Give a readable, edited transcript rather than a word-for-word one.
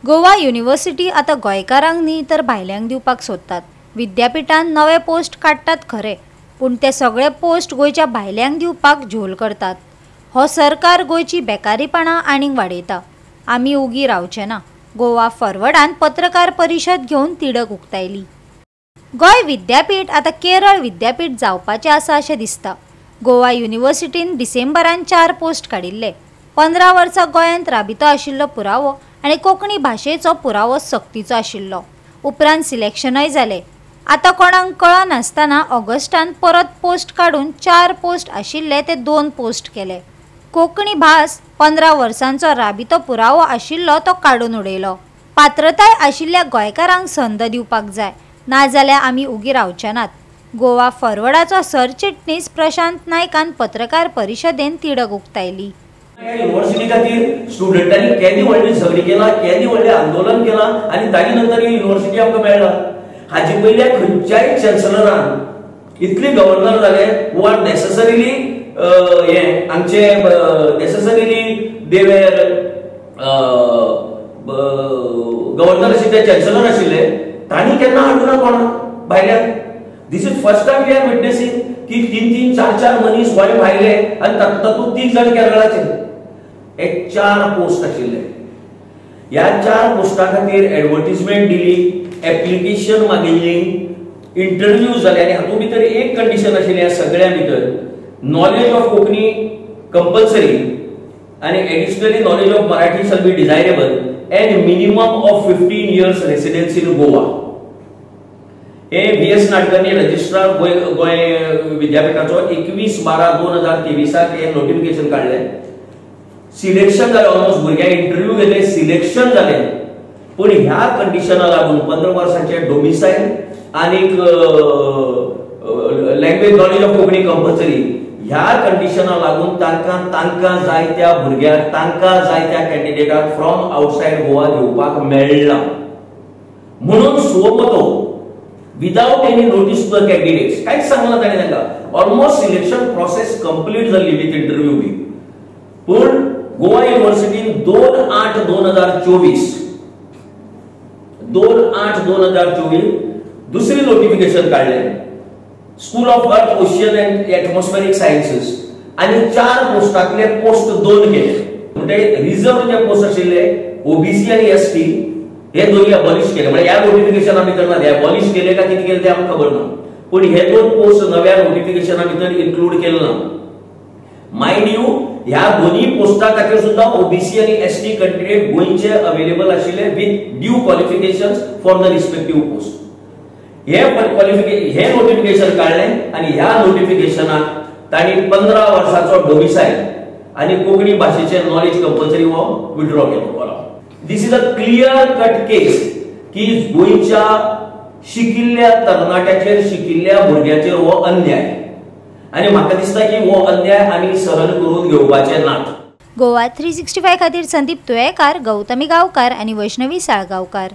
Goa university आता गोंयकारांक न्ही तर भायल्यांक दिवपाक सोदतात। विद्यापीठान नवे पोस्ट काडटात खरे, पूण ते सगळे पोस्ट गोंयच्या भायल्यांक दिवपाक झोल करतात। हो सरकार गोंयची बेकारीपणां आनीक वाडयता। आमी उगी रावचे ना। गोवा फॉरवर्डान पत्रकार परिशद घेवन तिडक उक्तायली। गोंय विद्यापीठ आता केरळ विद्यापीठ जावपाचें आसा अशें दिसता। गोवा युनिव्हर्सिटीन डिसेंबरान 4 पोस्ट काडिल्ले। 15 वर्सां गोंयांत राबितो आशिल्लो पुरावो आनी कोंकणी भाशेचो पुरावो सक्तीचो आशिल्लो। उपरांत सिलेक्शनय जाले। आता कोणाक कळनासतना ऑगस्टान परत पोस्ट काडून 4 पोस्ट आशिल्ले ते 2 पोस्ट केले। कोंकणी भास 15 वर्सांचो राबितो पुरावो आशिल्लो तो काडून उडयलो। पात्रताय आशिल्ल्या गोंयकारांक संद दिवपाक जाय, नाजाल्यार आमी उगी रावचे नात। गोवा फॉरवर्डाचो सरचिटणीस प्रशांत नायकान पत्रकार परिशदेन तिडक उक्तायली। युनिव्हर्सिटी खातीर स्टुडंटांनी केदी व्हडली झगडी केला, केदी व्हडले आंदोलन केला आनी ताजे नंतर ही युनिव्हर्सिटी आमकां मेळ्ळा। हाजे पयल्या खंयच्याय चॅन्सलरान इतले गव्हर्नर जाले वा नेसेसरीली आमचे नेसेसरीली दे वेर गव्हर्नर आशिल्ले चॅन्सलर आशिल्ले तांणी केन्ना हाडूना कोणाक भायल्यान। This is first time we are witnessing की 3-3, 4-4 मनीस गोंय भायले आनी तातूंत 3 जाण केरळाचे। हे 4 पोस्ट आशिल्ले। ह्या 4 पोस्टा खातीर एडवर्टिजमेंट दिली, एप्लिकेशन मागिल्ली, इंटरव्यू जाले आनी हातूंत भितर एक कंडिशन आशिल्ली ह्या सगळ्या भितर नॉलेज ऑफ कोंकणी कंपल्सरी आनी additionally knowledge of Marathi shall be desirable end minimum of 15 years residency in Goa. हे VS नाडकर्णी रजिस्ट्रार गोंय विद्यापीठाचो 21/12/2023 हे नोटिफिकेशन काढले। सिलेक्शन जालें, ऑलमोस्ट भुरग्यांक इंटरव्यू घेतले, सिलेक्शन जालें, पण ह्या कंडिशना लागून 15 वर्सांचे डोमिसाईल आनीक language knowledge of Konkani compulsory ह्या कंडिशना लागून तांकां जायत्या भुरग्यांक तांकां जायत्या कॅन्डिडेटाक फ्रॉम आउटसाइड गोवा घेवपाक मेळना। म्हणून suo motu without any notice to the candidates कांयच सांगना ताणें तांकां। ऑलमोस्ट सिलेक्शन प्रोसेस कंप्लीट जाल्ली विथ इंटरव्यू बी, पण गोवा युनिव्हर्सिटीन 2/8/2024 दुसरी नोटिफिकेशन काढले। School of earth, ocean and atmospheric sciences आनी 4 पोस्टांतले पोस्ट 2 केले। म्हणजे रिझर्व जे पोस्ट आशिल्ले ओबीसी आनी एसटी हे दोन्ही अबॉलिश केले। म्हणजे ह्या नोटिफिकेशना भितर ना, अबॉलिश केले का किती केले ते आमकां खबर ना, पण हे 2 पोस्ट नव्या नोटिफिकेशना भितर इन्क्लूड केले ना। माइंड यू, ह्या दोन्ही पोस्टा खातीर सुद्धा ओबीसी आणि एसटी कैंडिडेट गोंयचे अवेलेबल आशिल्ले with due qualifications for the respective post. हे नोटिफिकेशन काढले आणि ह्या नोटिफिकेशनात तांणी 15 वर्सांचो डोमिसाईल आणि कोंकणी भाषेचे नॉलेज कंपल्सरी हो विथड्रॉ केलो। दिस इज अ क्लियर कट केस की गोंयच्या शिकिल्ल्या तरणाट्याचेर, शिकिल्ल्या भुरग्याचेर हो अन्याय, आणि म्हाका दिसता की हो अन्याय आमी सहन करून घेवपाचे नात। गोवा 365 खातीर संदीप तुयेकार, गौतमी गांवकार आनी वैष्णवी साळगांवकार।